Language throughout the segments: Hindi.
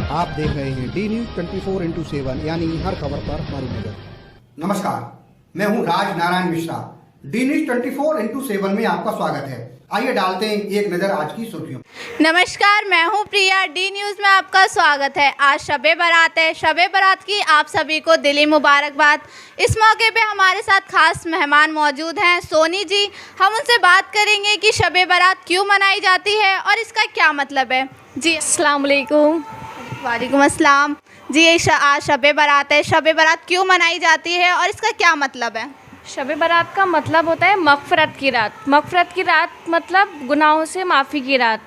आप देख रहे हैं डी न्यूज 24x7 यानी हर खबर पर हमारी नजर। नमस्कार, मैं हूं Raj Narayan Mishra. D news 24x7 में आपका स्वागत है। आइए डालते हैं एक नजर आज की सुर्खियों। नमस्कार, मैं हूं प्रिया। डी न्यूज़ में आपका स्वागत है। आज शबे बारात है। शबे बारात की आप सभी को दिली मुबारकबाद। इस मौके पे हमारे साथ खास मेहमान मौजूद हैं, सोनी जी। हम उनसे बात करेंगे कि शबे बारात क्यों मनाई जाती है और इसका क्या मतलब है। जी अस्सलाम वालेकुम। वालेकुम अस्सलाम। जी आज शबे बारात है। शबे बारात क्यों मनाई जाती है और इसका क्या मतलब है। शब बारात का मतलब होता है मग़फ़िरत की रात। मग़फ़िरत की रात मतलब गुनाहों से माफ़ी की रात।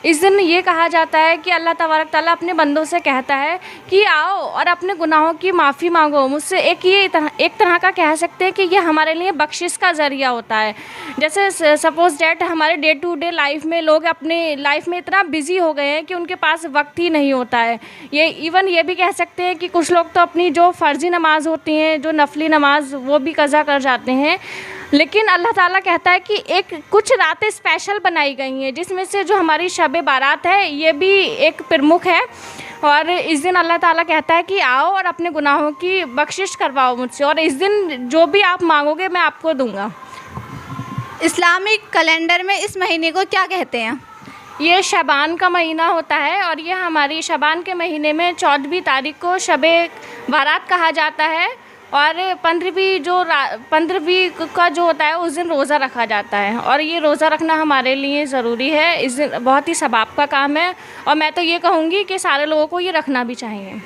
इस दिन ये कहा जाता है कि अल्लाह तबारक ताला अपने बंदों से कहता है कि आओ और अपने गुनाहों की माफ़ी मांगो मुझसे। एक तरह का कह सकते हैं कि ये हमारे लिए बख्शिश का ज़रिया होता है। जैसे सपोज़ डैट हमारे डे टू डे लाइफ में लोग अपने लाइफ में इतना बिज़ी हो गए हैं कि उनके पास वक्त ही नहीं होता है। ये भी कह सकते हैं कि कुछ लोग तो अपनी जो फ़र्ज़ी नमाज़ होती हैं, जो नफली नमाज, वो भी कज़ा कर जाते हैं। लेकिन अल्लाह ताला कहता है कि कुछ रातें स्पेशल बनाई गई हैं, जिसमें से जो हमारी शब बारात है ये भी एक प्रमुख है। और इस दिन अल्लाह ताला कहता है कि आओ और अपने गुनाहों की बख्शिश करवाओ मुझसे, और इस दिन जो भी आप मांगोगे मैं आपको दूंगा। इस्लामिक कैलेंडर में इस महीने को क्या कहते हैं। ये शबान का महीना होता है और ये हमारी शबान के महीने में 14वीं तारीख को शब बारात कहा जाता है। और 15वीं का जो होता है उस दिन रोज़ा रखा जाता है, और ये रोज़ा रखना हमारे लिए ज़रूरी है। इस दिन बहुत ही सवाब का काम है, और मैं तो ये कहूँगी कि सारे लोगों को ये रखना भी चाहिए।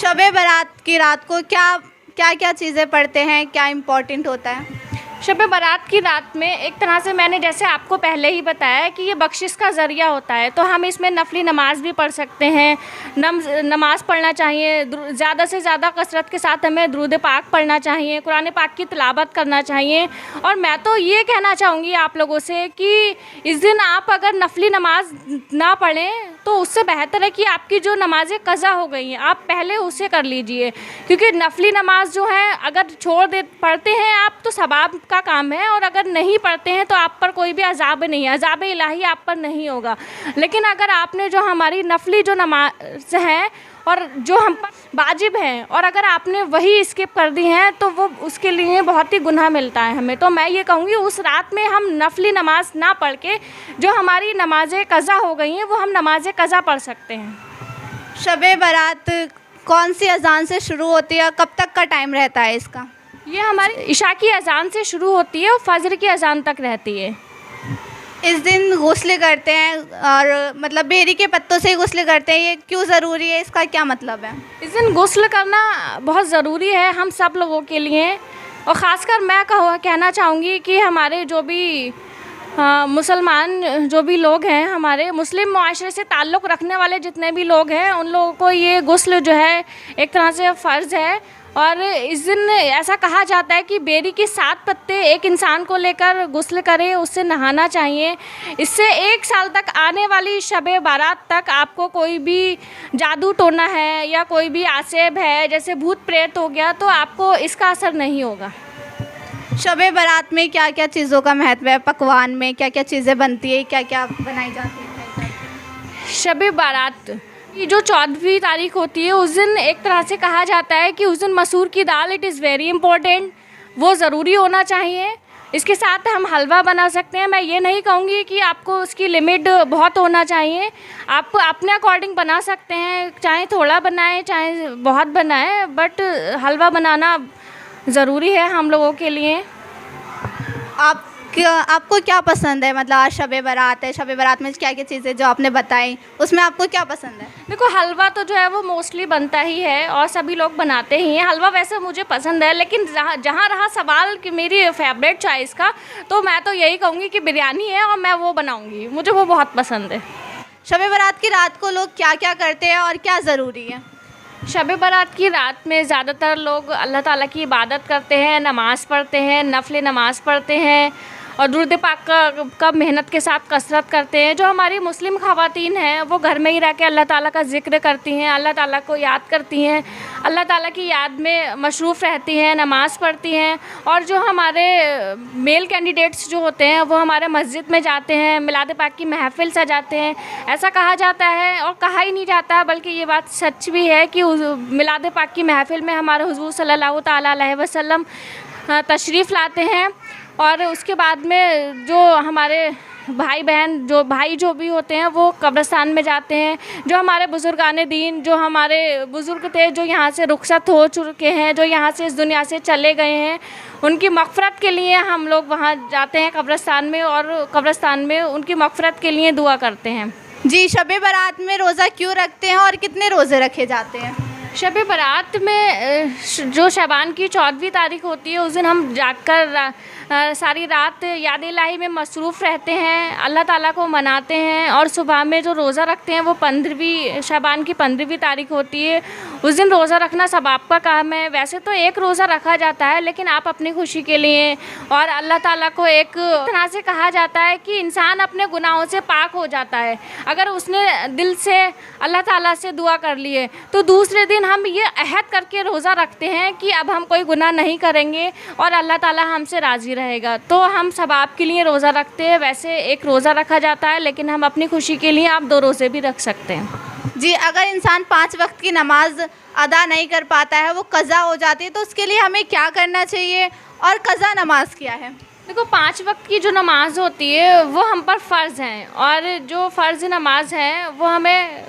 शबे बारात की रात को क्या चीज़ें पढ़ते हैं, क्या इम्पोर्टेंट होता है। शब बारात की रात में एक तरह से मैंने जैसे आपको पहले ही बताया कि ये बख्शिश का ज़रिया होता है, तो हम इसमें नफली नमाज भी पढ़ सकते हैं। नमाज़ पढ़ना चाहिए, ज़्यादा से ज़्यादा कसरत के साथ हमें दुरूद पाक पढ़ना चाहिए, कुरान पाक की तिलावत करना चाहिए। और मैं तो ये कहना चाहूँगी आप लोगों से कि इस दिन आप अगर नफली नमाज ना पढ़ें तो उससे बेहतर है कि आपकी जो नमाज़ें कज़ा हो गई हैं आप पहले उसे कर लीजिए, क्योंकि नफली नमाज जो है अगर पढ़ते हैं आप तो सवाब का काम है, और अगर नहीं पढ़ते हैं तो आप पर कोई भी अज़ाब नहीं है, अज़ाब इलाही आप पर नहीं होगा। लेकिन अगर आपने जो हमारी नफली जो नमाज हैं और जो हम पर वाजिब हैं, और अगर आपने वही स्किप कर दी हैं तो वो उसके लिए बहुत ही गुनाह मिलता है हमें। तो मैं ये कहूँगी उस रात में हम नफली नमाज ना पढ़ के जो हमारी नमाज़ें कज़ा हो गई हैं वो हम नमाज़ें कज़ा पढ़ सकते हैं। शबे बारात कौन सी अजान से शुरू होती है, कब तक का टाइम रहता है इसका। ये हमारी इशा की अजान से शुरू होती है और फजर की अजान तक रहती है। इस दिन गुस्ल करते हैं, और मतलब बेरी के पत्तों से गुस्ल करते हैं, ये क्यों ज़रूरी है, इसका क्या मतलब है। इस दिन गुस्ल करना बहुत ज़रूरी है हम सब लोगों के लिए, और ख़ासकर मैं कहना चाहूँगी कि हमारे जो भी मुसलमान जो भी लोग हैं, हमारे मुस्लिम मुआशरे से ताल्लुक़ रखने वाले जितने भी लोग हैं, उन लोगों को ये गुस्ल जो है एक तरह से फ़र्ज़ है। और इस दिन ऐसा कहा जाता है कि बेरी के 7 पत्ते एक इंसान को लेकर गुस्ल करे, उससे नहाना चाहिए। इससे 1 साल तक आने वाली शबे बारात तक आपको कोई भी जादू टोना है या कोई भी आसेब है, जैसे भूत प्रेत हो गया, तो आपको इसका असर नहीं होगा। शबे बारात में क्या क्या चीज़ों का महत्व है, पकवान में क्या क्या चीज़ें बनती है, क्या क्या बनाई जाती है। शबे बारात की जो 14वीं तारीख होती है उस दिन एक तरह से कहा जाता है कि उस दिन मसूर की दाल, इट इज़ वेरी इंपॉर्टेंट, वो ज़रूरी होना चाहिए। इसके साथ हम हलवा बना सकते हैं। मैं ये नहीं कहूँगी कि आपको उसकी लिमिट बहुत होना चाहिए, आप अपने अकॉर्डिंग बना सकते हैं, चाहे थोड़ा बनाएं चाहे बहुत बनाएं, बट हलवा बनाना ज़रूरी है हम लोगों के लिए। आपको क्या पसंद है, मतलब आज शबे बारात है, शबे बारात में क्या क्या चीज़ें जो आपने बताई उसमें आपको क्या पसंद है। देखो हलवा तो जो है वो मोस्टली बनता ही है और सभी लोग बनाते ही हैं। हलवा वैसे मुझे पसंद है, लेकिन जहाँ रहा सवाल कि मेरी फेवरेट चॉइस का, तो मैं तो यही कहूँगी कि बिरयानी है और मैं वो बनाऊँगी, मुझे वो बहुत पसंद है। शबे बारात की रात को लोग क्या क्या करते हैं और क्या ज़रूरी है। शब बारात की रात में ज़्यादातर लोग अल्लाह ताला की इबादत करते हैं, नमाज़ पढ़ते हैं, नफल नमाज़ पढ़ते हैं, और दुरूद पाक का मेहनत के साथ कसरत करते हैं। जो हमारी मुस्लिम ख़वातीन हैं वो घर में ही रह के अल्लाह ताला का ज़िक्र करती हैं, अल्लाह ताला को याद करती हैं, अल्लाह ताला की याद में मशरूफ़ रहती हैं, नमाज़ पढ़ती हैं। और जो हमारे मेल कैंडिडेट्स जो होते हैं वो हमारे मस्जिद में जाते हैं, मिलाद पाक की महफ़िल सजाते हैं। ऐसा कहा जाता है और कहा ही नहीं जाता, बल्कि ये बात सच भी है कि मिलाद पाक की महफ़िल में हमारे हुज़ूर सल्लल्लाहु ताला अलैहि वसल्लम तशरीफ़ लाते हैं। और उसके बाद में जो हमारे भाई बहन जो भी होते हैं वो कब्रिस्तान में जाते हैं। जो हमारे बुज़ुर्गाने दीन, जो हमारे बुज़ुर्ग थे, जो यहाँ से रुखसत हो चुके हैं, जो यहाँ से इस दुनिया से चले गए हैं, उनकी मग़फ़िरत के लिए हम लोग वहाँ जाते हैं कब्रिस्तान में, और कब्रिस्तान में उनकी मग़फ़िरत के लिए दुआ करते हैं। जी, शब बारात में रोज़ा क्यों रखते हैं और कितने रोज़े रखे जाते हैं? शब बारात में जो शबान की 14वीं तारीख होती है उस दिन हम जागकर सारी रात याद इलाही में मसरूफ़ रहते हैं, अल्लाह ताला को मनाते हैं। और सुबह में जो रोज़ा रखते हैं वो 15वीं शबान की 15वीं तारीख होती है, उस दिन रोज़ा रखना सबाब का काम है। वैसे तो एक रोज़ा रखा जाता है, लेकिन आप अपनी खुशी के लिए और अल्लाह ताला को एक तरह से कहा जाता है कि इंसान अपने गुनाहों से पाक हो जाता है। अगर उसने दिल से अल्लाह ताला से दुआ कर लिए तो दूसरे दिन हम ये अहद करके रोज़ा रखते हैं कि अब हम कोई गुनाह नहीं करेंगे और अल्लाह ताला हमसे राज़ी रहेगा। तो हम सबाब के लिए रोज़ा रखते हैं। वैसे एक रोज़ा रखा जाता है, लेकिन हम अपनी खुशी के लिए आप 2 रोज़े भी रख सकते हैं। जी, अगर इंसान 5 वक्त की नमाज अदा नहीं कर पाता है, वो कज़ा हो जाती है, तो उसके लिए हमें क्या करना चाहिए और कज़ा नमाज क्या है? देखो, 5 वक्त की जो नमाज़ होती है वो हम पर फ़र्ज़ हैं, और जो फ़र्ज़ नमाज है वो हमें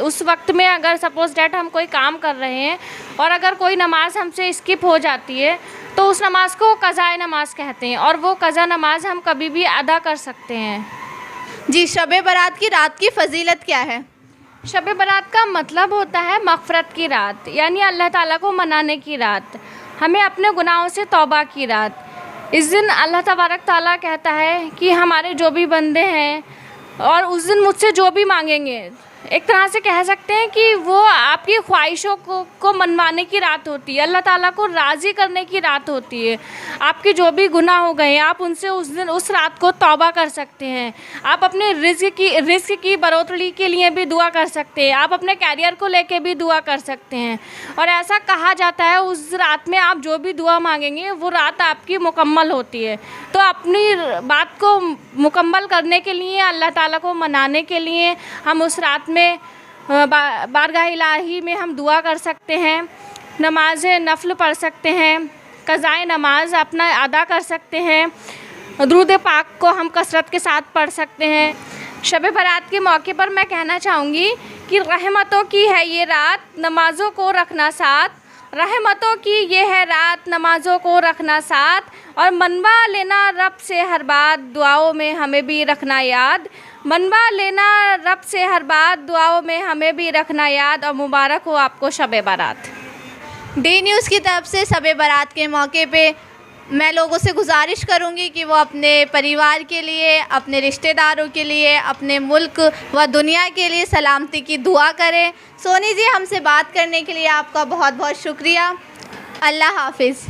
उस वक्त में, अगर सपोज़ डैट हम कोई काम कर रहे हैं और अगर कोई नमाज हमसे स्किप हो जाती है तो उस नमाज को क़ज़ाए नमाज कहते हैं, और वो क़ज़ा नमाज हम कभी भी अदा कर सकते हैं। जी, शब बारात की रात की फ़जीलत क्या है? शब बारात का मतलब होता है मग़फ़िरत की रात, यानी अल्लाह ताला को मनाने की रात, हमें अपने गुनाहों से तौबा की रात। इस दिन अल्लाह तबारक ताला कहता है कि हमारे जो भी बंदे हैं और उस दिन मुझसे जो भी मांगेंगे, एक तरह से कह सकते हैं कि वो आपकी ख्वाहिशों को मनवाने की रात होती है, अल्लाह ताला को राज़ी करने की रात होती है। आपके जो भी गुनाह हो गए आप उनसे उस दिन उस रात को तौबा कर सकते हैं। आप अपने रिज़्क़ की बढ़ोतरी के लिए भी दुआ कर सकते हैं, आप अपने कैरियर को लेके भी दुआ कर सकते हैं। और ऐसा कहा जाता है उस रात में आप जो भी दुआ मांगेंगे वो रात आपकी मुकम्मल होती है। तो अपनी बात को मुकम्मल करने के लिए, अल्लाह ताला को मनाने के लिए हम उस रात में बारगाह इलाही में हम दुआ कर सकते हैं, नमाज नफ़ल पढ़ सकते हैं, क़ज़ाए नमाज अपना अदा कर सकते हैं, दुरूद पाक को हम कसरत के साथ पढ़ सकते हैं। शब बारात के मौके पर मैं कहना चाहूँगी कि रहमतों की है ये रात, नमाज़ों को रखना साथ, रहमतों की ये है रात, नमाज़ों को रखना साथ, और मनवा लेना रब से हर बात, दुआओं में हमें भी रखना याद। मनवा लेना रब से हर बात, दुआओं में हमें भी रखना याद, और मुबारक हो आपको शब बारात। डी न्यूज़ की तरफ से शब बारात के मौके पे मैं लोगों से गुजारिश करूंगी कि वो अपने परिवार के लिए, अपने रिश्तेदारों के लिए, अपने मुल्क व दुनिया के लिए सलामती की दुआ करें। सोनी जी, हमसे बात करने के लिए आपका बहुत बहुत शुक्रिया। अल्लाह हाफिज़।